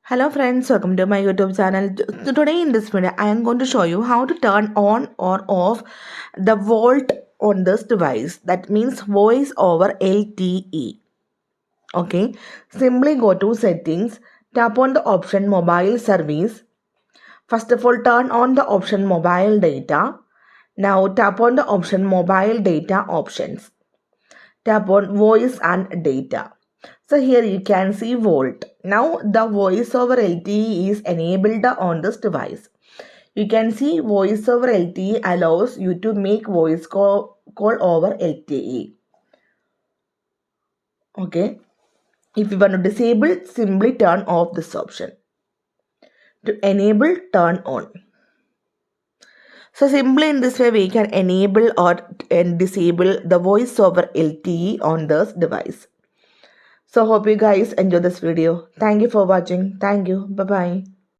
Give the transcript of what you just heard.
Hello friends, welcome to my YouTube channel. Today in this video, I am going to show you how to turn on or off the VoLTE on this device. That means voice over LTE. Okay, simply go to settings, tap on the option mobile service. First of all, turn on the option mobile data. Now tap on the option mobile data options. Tap on voice and data. So here you can see VoLTE. Now the voice over LTE is enabled on this device. You can see voice over LTE allows you to make voice call over LTE. Okay. If you want to disable, simply turn off this option. To enable, turn on. So simply in this way we can enable or disable the voice over LTE on this device. So hope you guys enjoy this video. Thank you for watching. Thank you. Bye-bye.